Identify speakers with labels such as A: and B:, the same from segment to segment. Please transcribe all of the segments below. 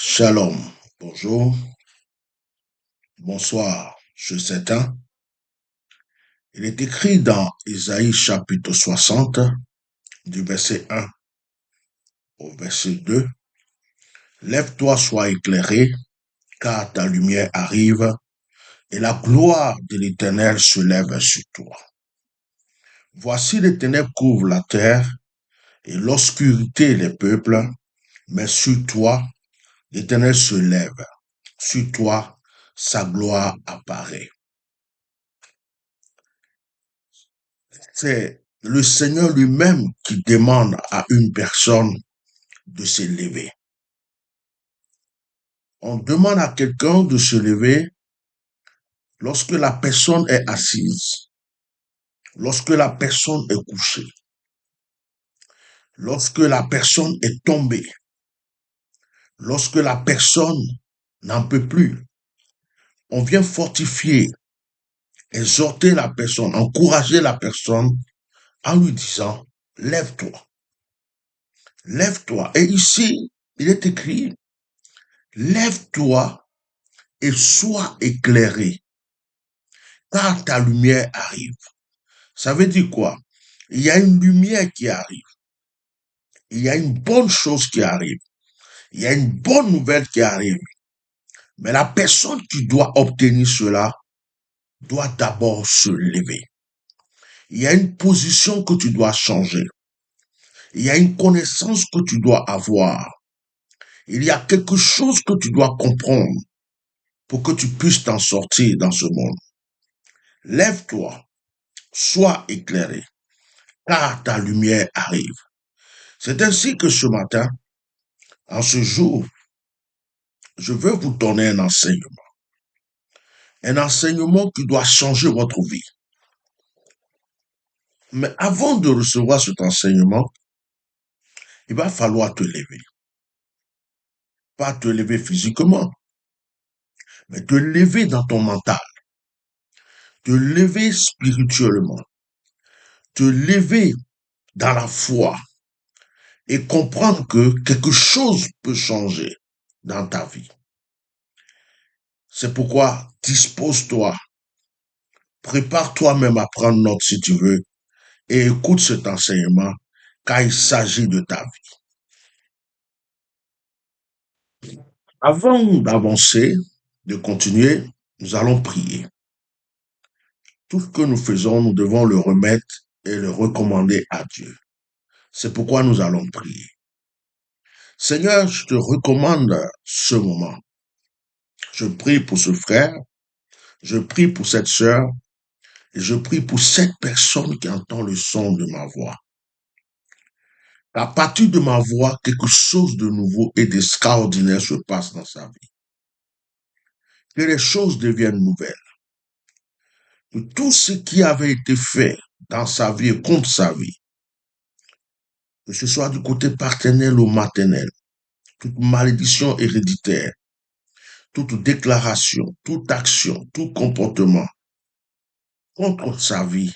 A: Shalom, bonjour, bonsoir, je Satan. Il est écrit dans Isaïe chapitre 60, du verset 1 au verset 2. Lève-toi, sois éclairé, car ta lumière arrive, et la gloire de l'Éternel se lève sur toi. Voici les ténèbres couvrent la terre, et l'obscurité les peuples, mais sur toi, l'Éternel se lève, sur toi, sa gloire apparaît. C'est le Seigneur lui-même qui demande à une personne de se lever. On demande à quelqu'un de se lever lorsque la personne est assise, lorsque la personne est couchée, lorsque la personne est tombée, lorsque la personne n'en peut plus. On vient fortifier, exhorter la personne, encourager la personne en lui disant, lève-toi, lève-toi. Et ici, il est écrit, lève-toi et sois éclairé, car ta lumière arrive. Ça veut dire quoi? Il y a une lumière qui arrive. Il y a une bonne chose qui arrive. Il y a une bonne nouvelle qui arrive. Mais la personne qui doit obtenir cela doit d'abord se lever. Il y a une position que tu dois changer. Il y a une connaissance que tu dois avoir. Il y a quelque chose que tu dois comprendre pour que tu puisses t'en sortir dans ce monde. Lève-toi, sois éclairé, car ta lumière arrive. C'est ainsi que ce matin, en ce jour, je veux vous donner un enseignement qui doit changer votre vie. Mais avant de recevoir cet enseignement, il va falloir te lever. Pas te lever physiquement, mais te lever dans ton mental, te lever spirituellement, te lever dans la foi et comprendre que quelque chose peut changer dans ta vie. C'est pourquoi dispose-toi, prépare-toi même à prendre note si tu veux et écoute cet enseignement car il s'agit de ta vie. Avant d'avancer, de continuer, nous allons prier. Tout ce que nous faisons, nous devons le remettre et le recommander à Dieu. C'est pourquoi nous allons prier. Seigneur, je te recommande ce moment. Je prie pour ce frère, je prie pour cette sœur, et je prie pour cette personne qui entend le son de ma voix. À partir de ma voix, quelque chose de nouveau et d'extraordinaire se passe dans sa vie. Que les choses deviennent nouvelles. Que tout ce qui avait été fait dans sa vie et contre sa vie, que ce soit du côté paternel ou maternel, toute malédiction héréditaire, toute déclaration, toute action, tout comportement contre sa vie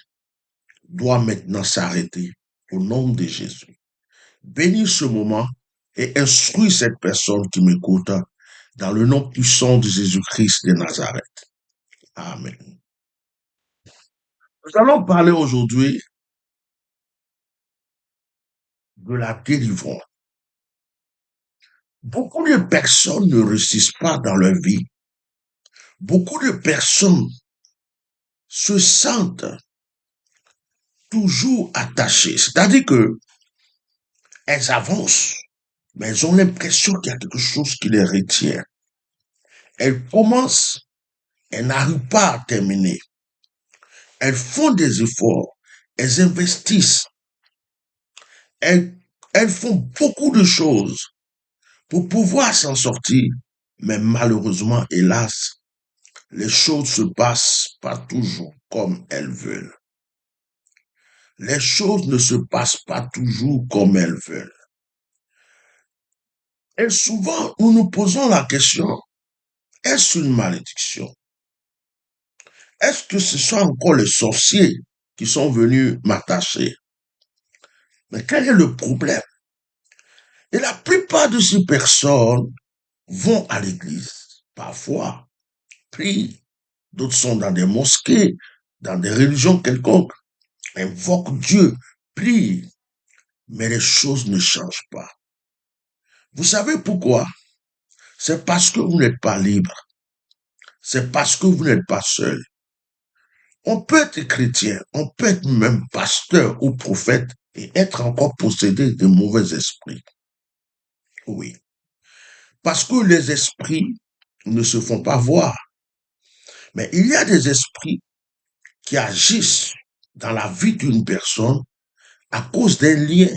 A: doit maintenant s'arrêter au nom de Jésus. Bénis ce moment et instruis cette personne qui m'écoute dans le nom puissant de Jésus-Christ de Nazareth. Amen. Nous allons parler aujourd'hui de la délivrance. Beaucoup de personnes ne réussissent pas dans leur vie. Beaucoup de personnes se sentent toujours attachées. C'est-à-dire que elles avancent, mais elles ont l'impression qu'il y a quelque chose qui les retient. Elles commencent, elles n'arrivent pas à terminer. Elles font des efforts, elles investissent, elles font beaucoup de choses pour pouvoir s'en sortir, mais malheureusement, hélas, les choses se passent pas toujours comme elles veulent. Les choses ne se passent pas toujours comme elles veulent. Et souvent, nous nous posons la question, est-ce une malédiction? Est-ce que ce sont encore les sorciers qui sont venus m'attacher? Mais quel est le problème? Et la plupart de ces personnes vont à l'église, parfois prient, d'autres sont dans des mosquées, dans des religions quelconques, invoquent Dieu, prient, mais les choses ne changent pas. Vous savez pourquoi? C'est parce que vous n'êtes pas libre. C'est parce que vous n'êtes pas seul. On peut être chrétien, on peut être même pasteur ou prophète et être encore possédé de mauvais esprits. Oui. Parce que les esprits ne se font pas voir. Mais il y a des esprits qui agissent dans la vie d'une personne à cause d'un lien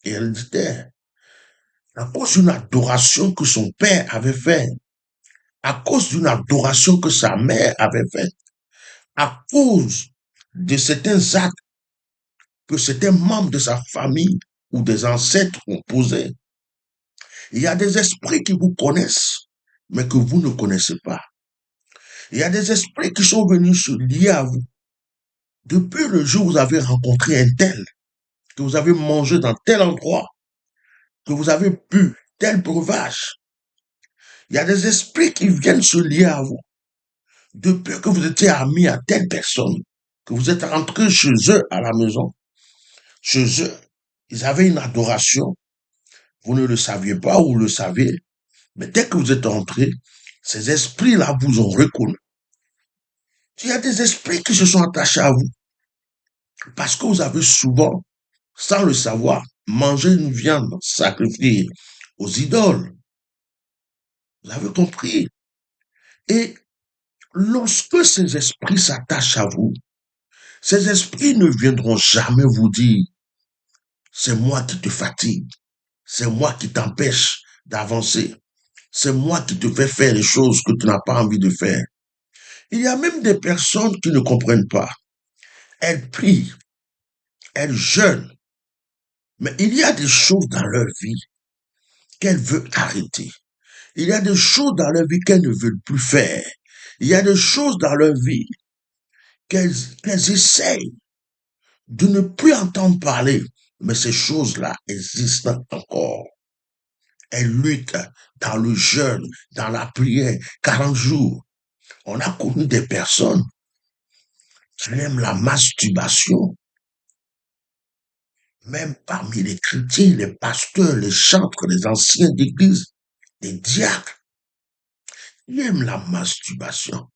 A: héréditaire, à cause d'une adoration que son père avait faite, à cause d'une adoration que sa mère avait faite, à cause de certains actes que certains membres de sa famille ou des ancêtres ont posés. Il y a des esprits qui vous connaissent, mais que vous ne connaissez pas. Il y a des esprits qui sont venus se lier à vous. Depuis le jour où vous avez rencontré un tel, que vous avez mangé dans tel endroit, que vous avez bu tel breuvage, il y a des esprits qui viennent se lier à vous. Depuis que vous étiez amis à telle personne, que vous êtes rentré chez eux à la maison, chez eux, ils avaient une adoration. Vous ne le saviez pas ou le saviez, mais dès que vous êtes entré, ces esprits-là vous ont reconnu. Il y a des esprits qui se sont attachés à vous parce que vous avez souvent, sans le savoir, mangé une viande sacrifiée aux idoles. Vous avez compris. Et lorsque ces esprits s'attachent à vous, ces esprits ne viendront jamais vous dire, c'est moi qui te fatigue, c'est moi qui t'empêche d'avancer, c'est moi qui te fais faire les choses que tu n'as pas envie de faire. Il y a même des personnes qui ne comprennent pas. Elles prient, elles jeûnent, mais il y a des choses dans leur vie qu'elles veulent arrêter. Il y a des choses dans leur vie qu'elles ne veulent plus faire. Il y a des choses dans leur vie qu'elles essayent de ne plus entendre parler, mais ces choses-là existent encore. Elles luttent dans le jeûne, dans la prière, 40 jours. On a connu des personnes qui aiment la masturbation, même parmi les chrétiens, les pasteurs, les chantres, les anciens d'église, les diacres, ils aiment la masturbation,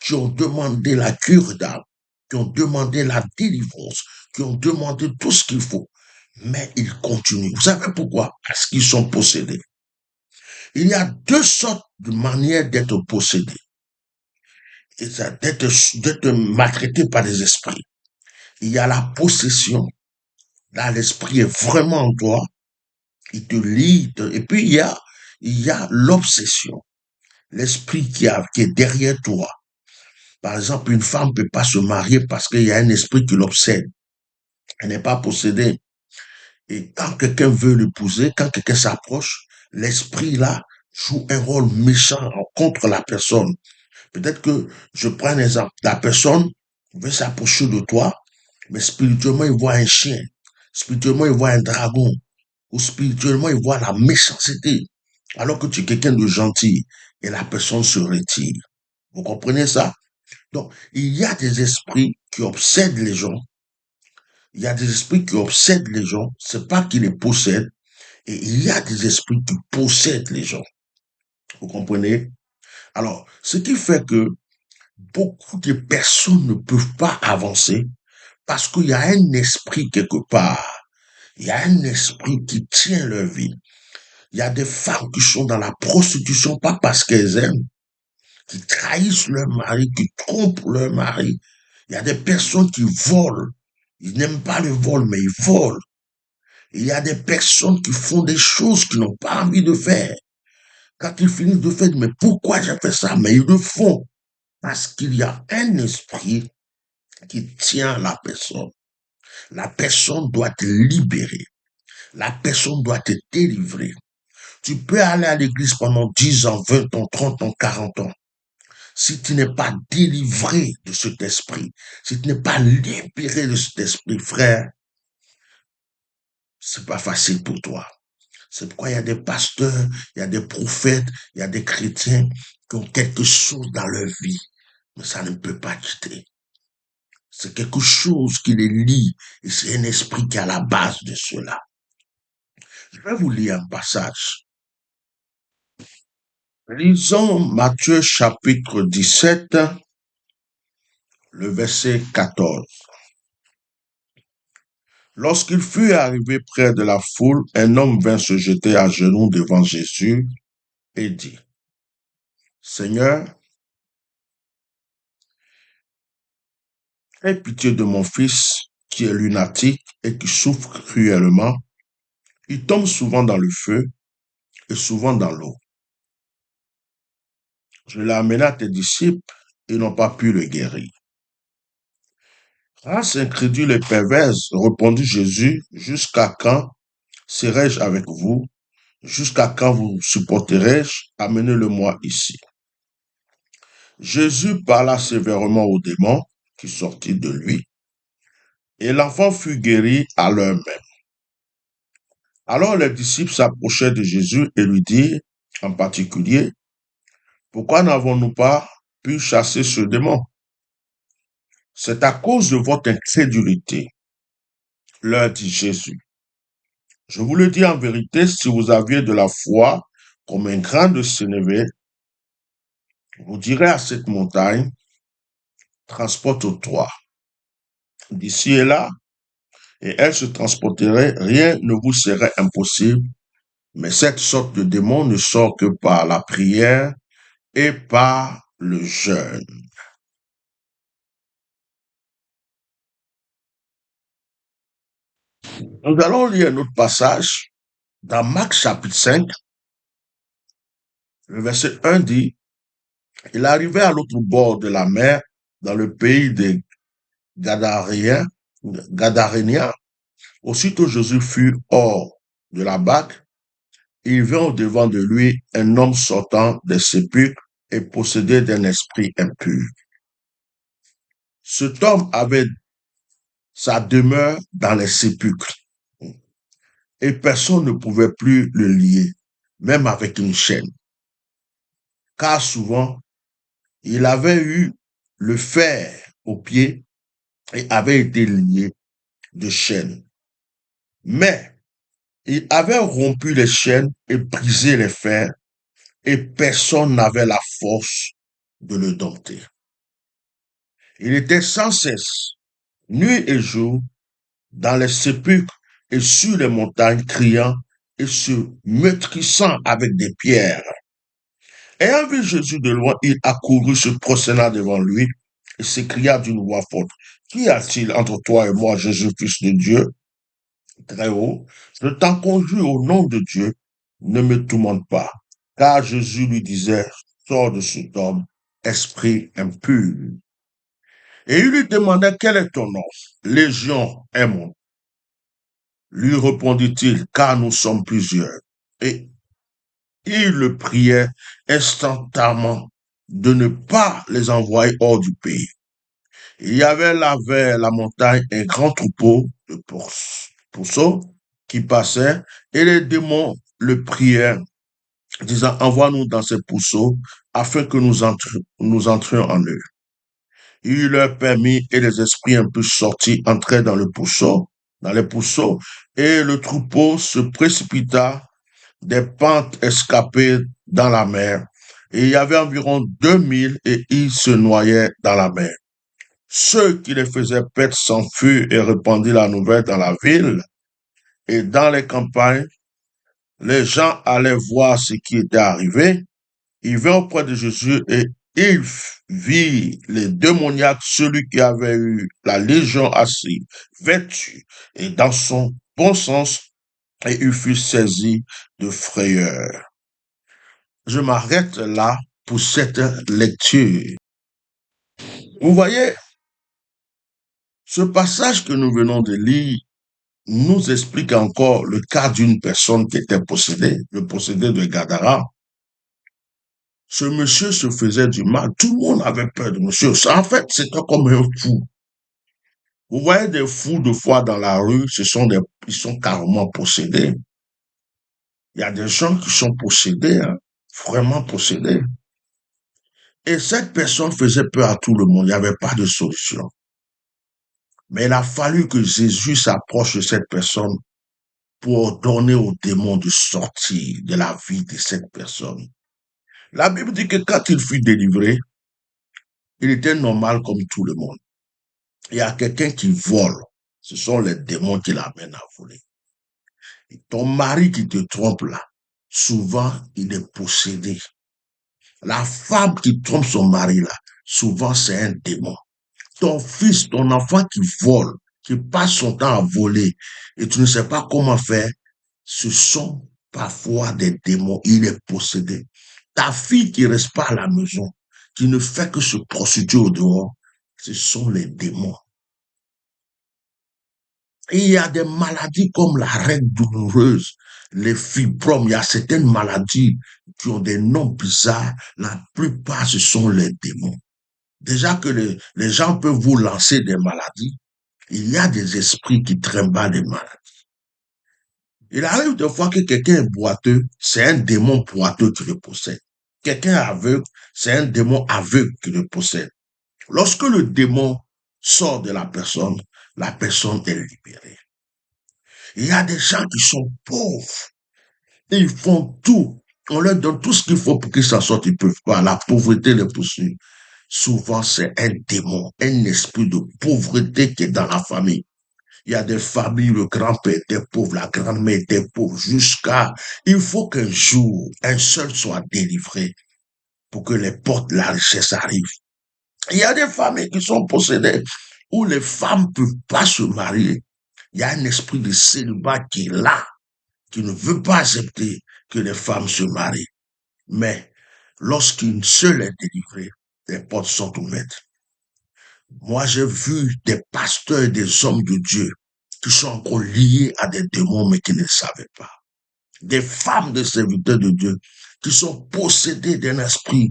A: qui ont demandé la cure d'âme, qui ont demandé la délivrance, qui ont demandé tout ce qu'il faut. Mais ils continuent. Vous savez pourquoi? Parce qu'ils sont possédés. Il y a deux sortes de manières d'être possédé, d'être maltraité par les esprits. Il y a la possession. Là, l'esprit est vraiment en toi. Il te lie. Et puis, il y a l'obsession. L'esprit qui est derrière toi. Par exemple, une femme ne peut pas se marier parce qu'il y a un esprit qui l'obsède. Elle n'est pas possédée. Et quand quelqu'un veut l'épouser, quand quelqu'un s'approche, l'esprit là joue un rôle méchant contre la personne. Peut-être que je prends un exemple. La personne veut s'approcher de toi, mais spirituellement, il voit un chien. Spirituellement, il voit un dragon. Ou spirituellement, il voit la méchanceté. Alors que tu es quelqu'un de gentil. Et la personne se retire. Vous comprenez ça? Donc, il y a des esprits qui obsèdent les gens. Il y a des esprits qui obsèdent les gens. C'est pas qu'ils les possèdent. Et il y a des esprits qui possèdent les gens. Vous comprenez? Alors, ce qui fait que beaucoup de personnes ne peuvent pas avancer parce qu'il y a un esprit quelque part. Il y a un esprit qui tient leur vie. Il y a des femmes qui sont dans la prostitution, pas parce qu'elles aiment, qui trahissent leur mari, qui trompent leur mari. Il y a des personnes qui volent. Ils n'aiment pas le vol, mais ils volent. Il y a des personnes qui font des choses qu'ils n'ont pas envie de faire. Quand ils finissent de faire, mais pourquoi j'ai fait ça? Mais ils le font. Parce qu'il y a un esprit qui tient la personne. La personne doit être libérée. La personne doit être délivrée. Tu peux aller à l'église pendant 10 ans, 20 ans, 30 ans, 40 ans. Si tu n'es pas délivré de cet esprit, si tu n'es pas libéré de cet esprit, frère, c'est pas facile pour toi. C'est pourquoi il y a des pasteurs, il y a des prophètes, il y a des chrétiens qui ont quelque chose dans leur vie, mais ça ne peut pas quitter. C'est quelque chose qui les lie et c'est un esprit qui est à la base de cela. Je vais vous lire un passage. Lisons Matthieu chapitre 17, le verset 14. Lorsqu'il fut arrivé près de la foule, un homme vint se jeter à genoux devant Jésus et dit, Seigneur, aie pitié de mon fils qui est lunatique et qui souffre cruellement. Il tombe souvent dans le feu et souvent dans l'eau. Je l'ai amené à tes disciples, ils n'ont pas pu le guérir. Race incrédule et perverse, répondit Jésus, jusqu'à quand serai-je avec vous? Jusqu'à quand vous supporterai-je? Amenez-le-moi ici. Jésus parla sévèrement au démon qui sortit de lui, et l'enfant fut guéri à l'heure même. Alors les disciples s'approchaient de Jésus et lui dirent, en particulier, pourquoi n'avons-nous pas pu chasser ce démon? C'est à cause de votre incrédulité, leur dit Jésus. Je vous le dis en vérité, si vous aviez de la foi comme un grain de sénévé, vous direz à cette montagne, transporte-toi d'ici et là, et elle se transporterait, rien ne vous serait impossible. Mais cette sorte de démon ne sort que par la prière et par le jeûne. Nous allons lire un autre passage dans Marc chapitre 5. Le verset 1 dit, il arrivait à l'autre bord de la mer, dans le pays des Gadaréniens. Aussitôt Jésus fut hors de la barque, il vint au-devant de lui un homme sortant des sépulcres et possédé d'un esprit impur. Cet homme avait sa demeure dans les sépulcres et personne ne pouvait plus le lier, même avec une chaîne, car souvent il avait eu le fer au pied et avait été lié de chaînes. Mais il avait rompu les chaînes et brisé les fers et personne n'avait la force de le dompter. Il était sans cesse, nuit et jour, dans les sépulcres et sur les montagnes, criant et se meurtrissant avec des pierres. Ayant vu Jésus de loin, il accourut, se prosterna devant lui et s'écria d'une voix forte, qu'y a-t-il entre toi et moi, Jésus, fils de Dieu? Très haut, je t'en conjure au nom de Dieu, ne me tourmente pas. Car Jésus lui disait, sors de cet homme, esprit impur. Et il lui demanda, quel est ton nom? Légion est mon nom. Lui répondit-il, car nous sommes plusieurs. Et il le priait instantanément de ne pas les envoyer hors du pays. Il y avait là vers la montagne un grand troupeau de pourceaux qui passait et les démons le priaient, disant, envoie-nous dans ces pourceaux afin que nous entrions en eux. Il leur permit et les esprits un peu sortis entraient dans les pourceaux, et le troupeau se précipita des pentes escapées dans la mer. Et il y avait environ 2000 et ils se noyaient dans la mer. Ceux qui les faisaient paître s'enfuirent et répandirent la nouvelle dans la ville et dans les campagnes. Les gens allaient voir ce qui était arrivé. Ils vinrent auprès de Jésus et il vit les démoniaques, celui qui avait eu la légion assis, vêtu et dans son bon sens, et il fut saisi de frayeur. Je m'arrête là pour cette lecture. Vous voyez, ce passage que nous venons de lire nous explique encore le cas d'une personne qui était possédée, le possédé de Gadara. Ce monsieur se faisait du mal. Tout le monde avait peur de monsieur. En fait, c'était comme un fou. Vous voyez des fous de foi dans la rue, ils sont carrément possédés. Il y a des gens qui sont possédés, hein, vraiment possédés. Et cette personne faisait peur à tout le monde. Il n'y avait pas de solution. Mais il a fallu que Jésus s'approche de cette personne pour ordonner aux démons de sortir de la vie de cette personne. La Bible dit que quand il fut délivré, il était normal comme tout le monde. Il y a quelqu'un qui vole. Ce sont les démons qui l'amènent à voler. Et ton mari qui te trompe là, souvent il est possédé. La femme qui trompe son mari là, souvent c'est un démon. Ton fils, ton enfant qui vole, qui passe son temps à voler, et tu ne sais pas comment faire, ce sont parfois des démons. Il est possédé. Ta fille qui reste pas à la maison, qui ne fait que se prostituer au dehors, ce sont les démons. Et il y a des maladies comme la règle douloureuse, les fibromes, il y a certaines maladies qui ont des noms bizarres. La plupart, ce sont les démons. Déjà que les gens peuvent vous lancer des maladies, il y a des esprits qui trimballent des maladies. Il arrive des fois que quelqu'un est boiteux, c'est un démon boiteux qui le possède. Quelqu'un est aveugle, c'est un démon aveugle qui le possède. Lorsque le démon sort de la personne est libérée. Il y a des gens qui sont pauvres. Et ils font tout. On leur donne tout ce qu'il faut pour qu'ils s'en sortent. Ils ne peuvent pas. La pauvreté les poursuit. Souvent, c'est un démon, un esprit de pauvreté qui est dans la famille. Il y a des familles, le grand-père était pauvre, la grand-mère était pauvre, jusqu'à... Il faut qu'un jour, un seul soit délivré pour que les portes de la richesse arrivent. Il y a des familles qui sont possédées où les femmes ne peuvent pas se marier. Il y a un esprit de célibat qui est là, qui ne veut pas accepter que les femmes se marient. Mais lorsqu'une seule est délivrée, les portes sont ouvertes. Moi, j'ai vu des pasteurs et des hommes de Dieu qui sont encore liés à des démons, mais qui ne le savaient pas. Des femmes de serviteurs de Dieu qui sont possédées d'un esprit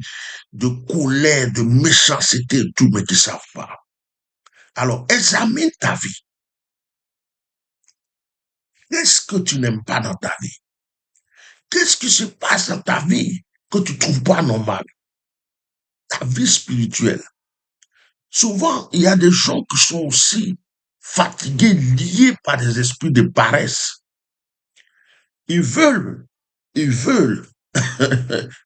A: de colère, de méchanceté et tout, mais qui ne savent pas. Alors, examine ta vie. Qu'est-ce que tu n'aimes pas dans ta vie? Qu'est-ce qui se passe dans ta vie que tu ne trouves pas normal? Ta vie spirituelle. Souvent, il y a des gens qui sont aussi fatigués, liés par des esprits de paresse. Ils veulent, ils veulent,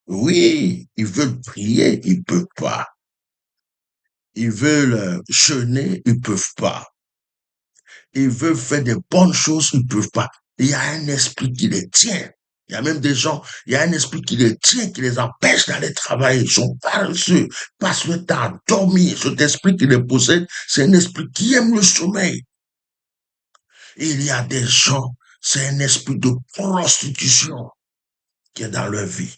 A: oui, ils veulent prier, ils ne peuvent pas. Ils veulent jeûner, ils ne peuvent pas. Ils veulent faire des bonnes choses, ils ne peuvent pas. Il y a un esprit qui les tient. Il y a même des gens, il y a un esprit qui les tient, qui les empêche d'aller travailler. Ils sont paresseux, passent le temps à dormir. Cet esprit qui les possède, c'est un esprit qui aime le sommeil. Et il y a des gens, c'est un esprit de prostitution qui est dans leur vie.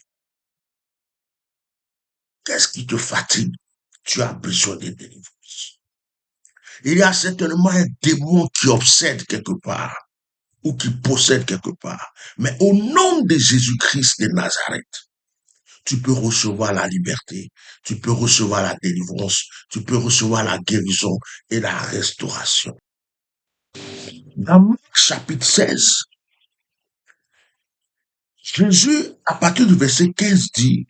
A: Qu'est-ce qui te fatigue? Tu as besoin de délivrance. Il y a certainement un démon qui obsède quelque part ou qui possède quelque part. Mais au nom de Jésus-Christ de Nazareth, tu peux recevoir la liberté, tu peux recevoir la délivrance, tu peux recevoir la guérison et la restauration. Dans Marc chapitre 16, Jésus, à partir du verset 15, dit,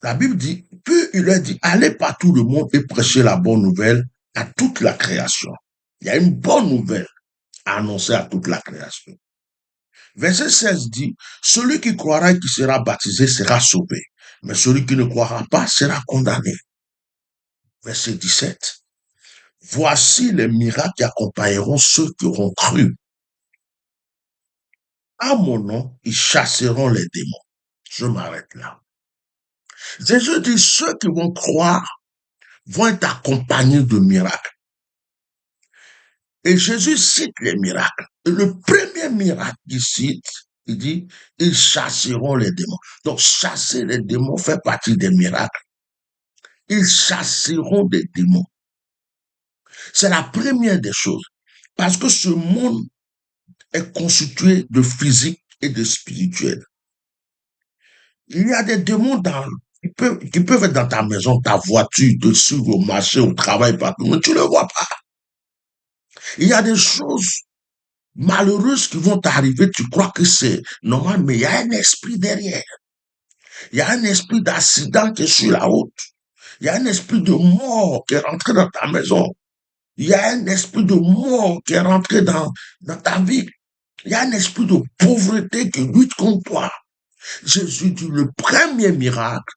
A: la Bible dit, puis il leur dit, allez par tout le monde et prêchez la bonne nouvelle à toute la création. Il y a une bonne nouvelle à annoncer à toute la création. Verset 16 dit, celui qui croira et qui sera baptisé sera sauvé, mais celui qui ne croira pas sera condamné. Verset 17, voici les miracles qui accompagneront ceux qui auront cru. À mon nom, ils chasseront les démons. Je m'arrête là. Jésus dit, ceux qui vont croire vont être accompagnés de miracles. Et Jésus cite les miracles. Et le premier miracle qu'il cite, il dit, ils chasseront les démons. Donc, chasser les démons fait partie des miracles. Ils chasseront des démons. C'est la première des choses. Parce que ce monde est constitué de physique et de spirituel. Il y a des démons qui peuvent être dans ta maison, ta voiture, dessus, au marché, au travail, partout, mais tu ne le vois pas. Il y a des choses malheureuses qui vont t'arriver, tu crois que c'est normal, mais il y a un esprit derrière. Il y a un esprit d'accident qui est sur la route. Il y a un esprit de mort qui est rentré dans ta maison. Il y a un esprit de mort qui est rentré dans ta vie. Il y a un esprit de pauvreté qui lutte contre toi. Jésus dit, le premier miracle,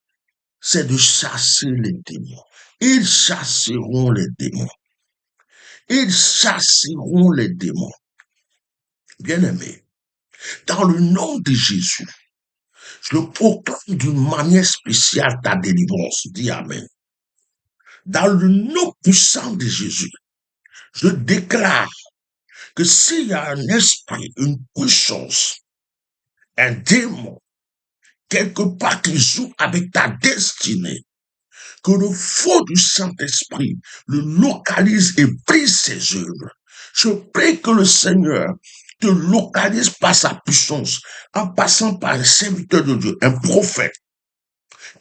A: c'est de chasser les démons. Ils chasseront les démons. Ils chasseront les démons. Bien-aimés, dans le nom de Jésus, je proclame d'une manière spéciale ta délivrance. Dis Amen. Dans le nom puissant de Jésus, je déclare que s'il y a un esprit, une puissance, un démon, quelque part qui joue avec ta destinée, que le feu du Saint-Esprit le localise et brise ses œuvres. Je prie que le Seigneur te localise par sa puissance, en passant par un serviteur de Dieu, un prophète,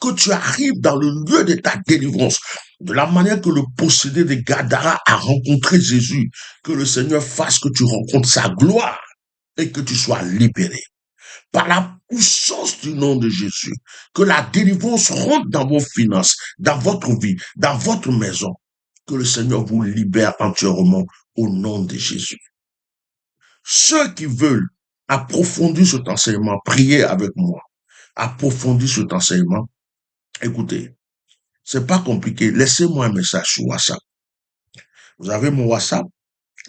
A: que tu arrives dans le lieu de ta délivrance, de la manière que le possédé de Gadara a rencontré Jésus, que le Seigneur fasse que tu rencontres sa gloire et que tu sois libéré. Par la puissance du nom de Jésus, que la délivrance rentre dans vos finances, dans votre vie, dans votre maison, que le Seigneur vous libère entièrement au nom de Jésus. Ceux qui veulent approfondir cet enseignement, priez avec moi, approfondir cet enseignement, écoutez, c'est pas compliqué, laissez-moi un message sur WhatsApp. Vous avez mon WhatsApp,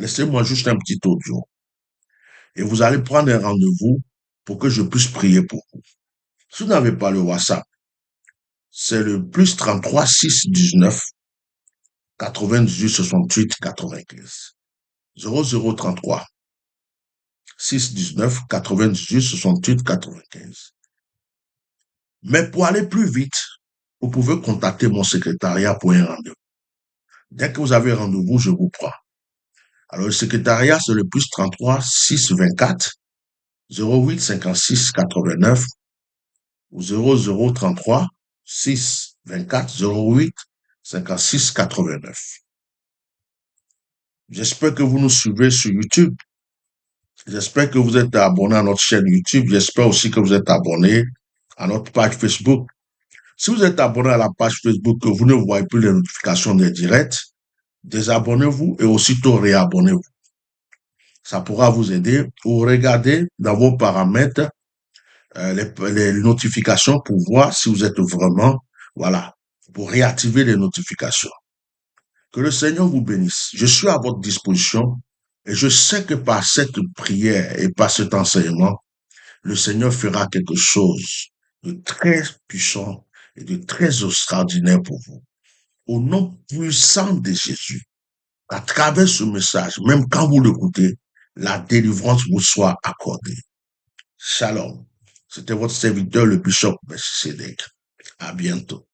A: laissez-moi juste un petit audio et vous allez prendre un rendez-vous pour que je puisse prier pour vous. Si vous n'avez pas le WhatsApp, c'est le plus 33 6 19 98 68 95. 0033 6 19 98 68 95. Mais pour aller plus vite, vous pouvez contacter mon secrétariat pour un rendez-vous. Dès que vous avez un rendez-vous, je vous prends. Alors, le secrétariat, c'est le plus 33 6 24 08 56 89 ou 0033 6 24 08 56 89. J'espère que vous nous suivez sur YouTube. J'espère que vous êtes abonné à notre chaîne YouTube. J'espère aussi que vous êtes abonné à notre page Facebook. Si vous êtes abonné à la page Facebook, que vous ne voyez plus les notifications des directs, désabonnez-vous et aussitôt réabonnez-vous. Ça pourra vous aider ou regardez dans vos paramètres les notifications pour voir si vous êtes vraiment, voilà, pour réactiver les notifications. Que le Seigneur vous bénisse. Je suis à votre disposition et je sais que par cette prière et par cet enseignement, le Seigneur fera quelque chose de très puissant et de très extraordinaire pour vous. Au nom puissant de Jésus, à travers ce message, même quand vous l'écoutez, la délivrance vous soit accordée. Shalom. C'était votre serviteur, le bishop Melchizedek. À bientôt.